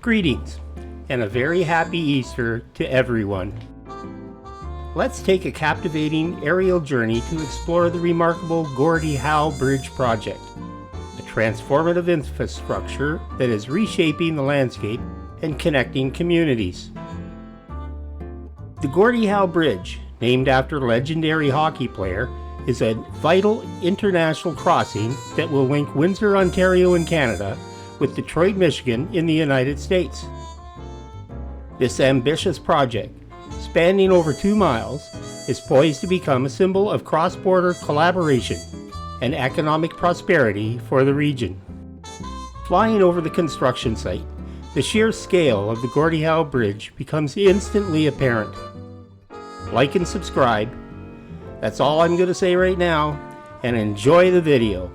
Greetings, and a very happy Easter to everyone. Let's take a captivating aerial journey to explore the remarkable Gordie Howe Bridge Project, a transformative infrastructure that is reshaping the landscape and connecting communities. The Gordie Howe Bridge, named after legendary hockey player, is a vital international crossing that will link Windsor, Ontario in Canada with Detroit, Michigan in the United States. This ambitious project, spanning over 2 miles, is poised to become a symbol of cross-border collaboration and economic prosperity for the region. Flying over the construction site, the sheer scale of the Gordie Howe Bridge becomes instantly apparent. Like and subscribe. That's all I'm going to say right now, and enjoy the video.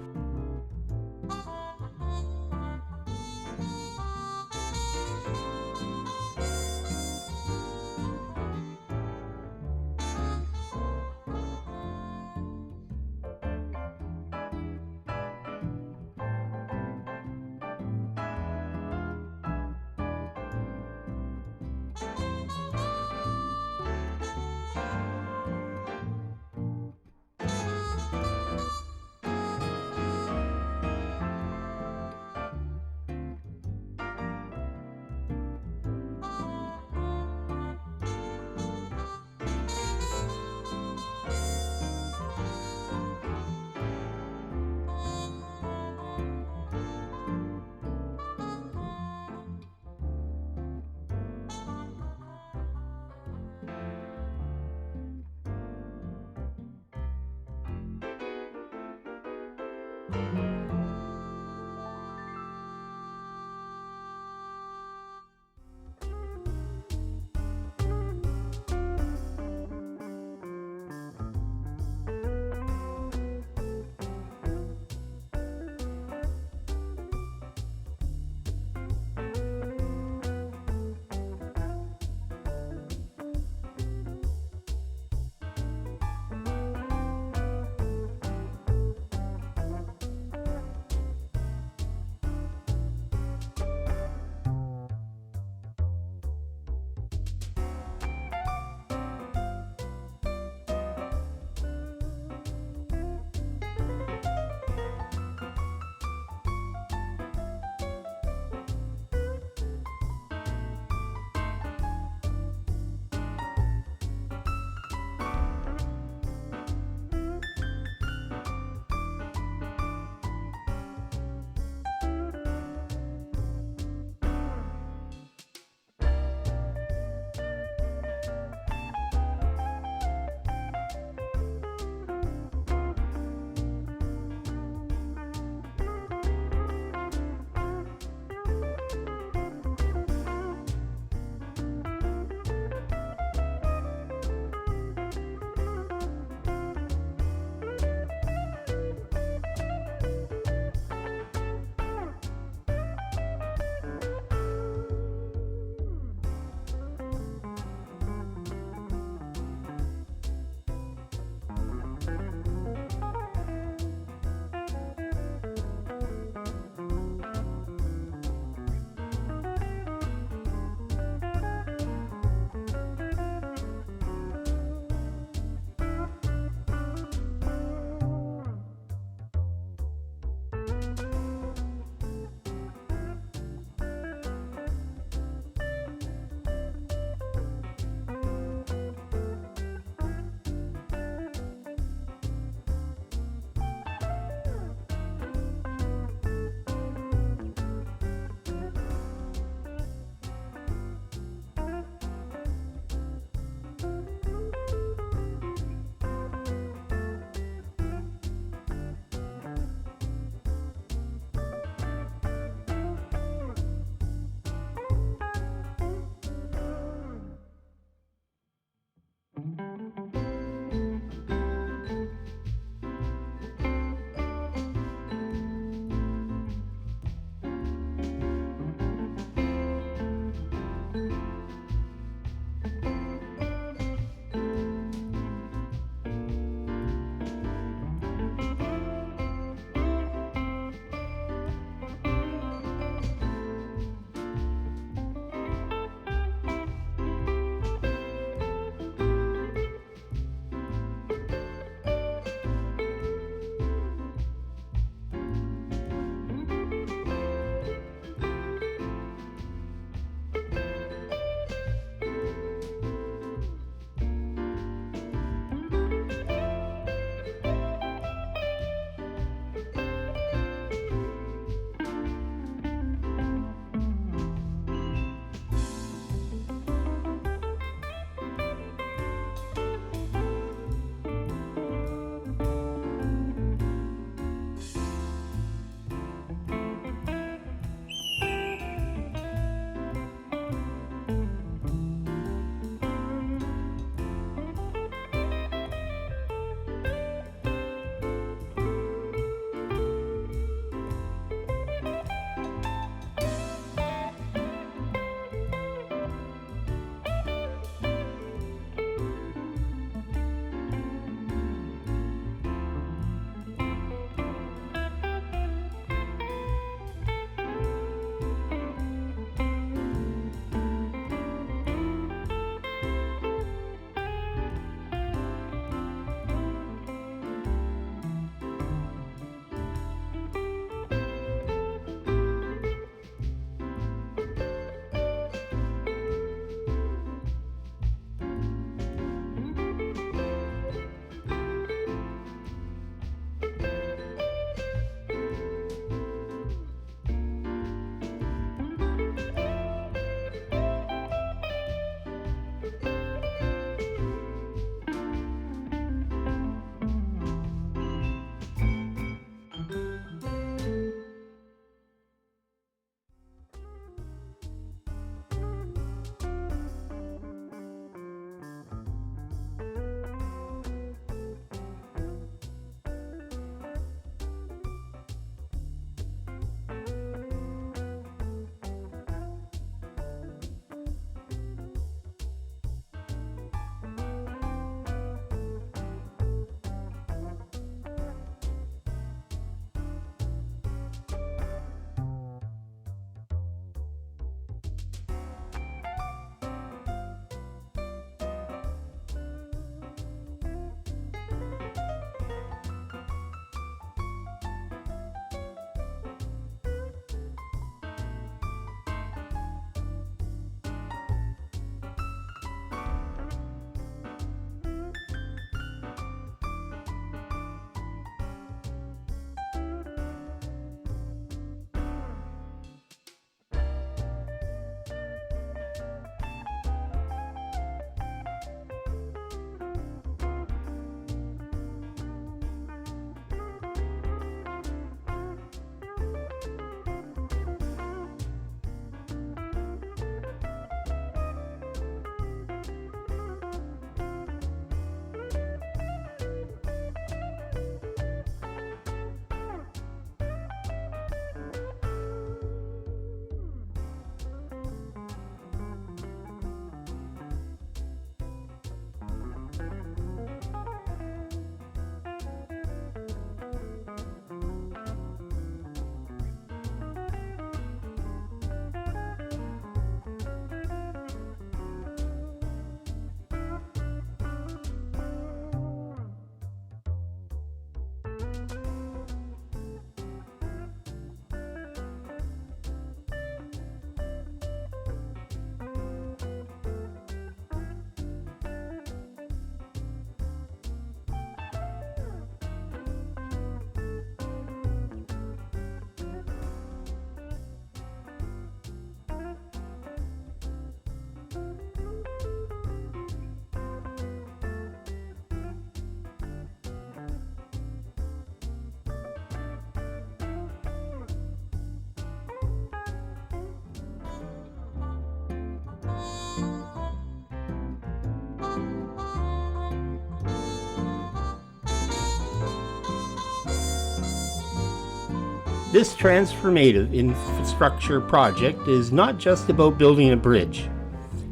This transformative infrastructure project is not just about building a bridge.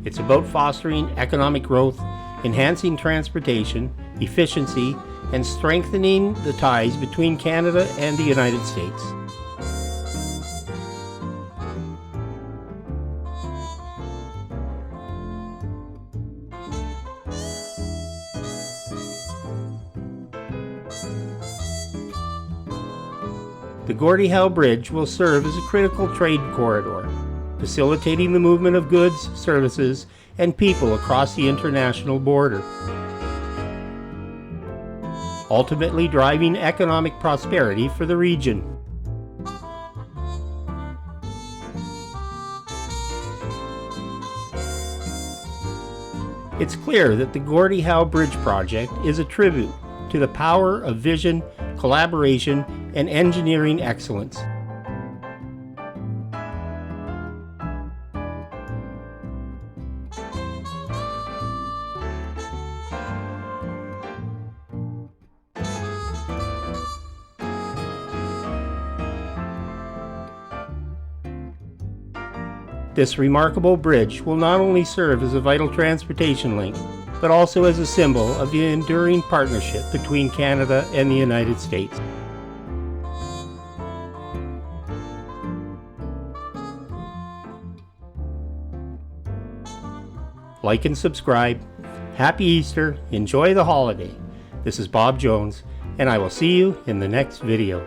It's about fostering economic growth, enhancing transportation, efficiency, and strengthening the ties between Canada and the United States. The Gordie Howe Bridge will serve as a critical trade corridor, facilitating the movement of goods, services, and people across the international border, ultimately driving economic prosperity for the region. It's clear that the Gordie Howe Bridge Project is a tribute to the power of vision, collaboration, and engineering excellence. This remarkable bridge will not only serve as a vital transportation link, but also as a symbol of the enduring partnership between Canada and the United States. Like and subscribe. Happy Easter. Enjoy the holiday. This is Bob Jones, and I will see you in the next video.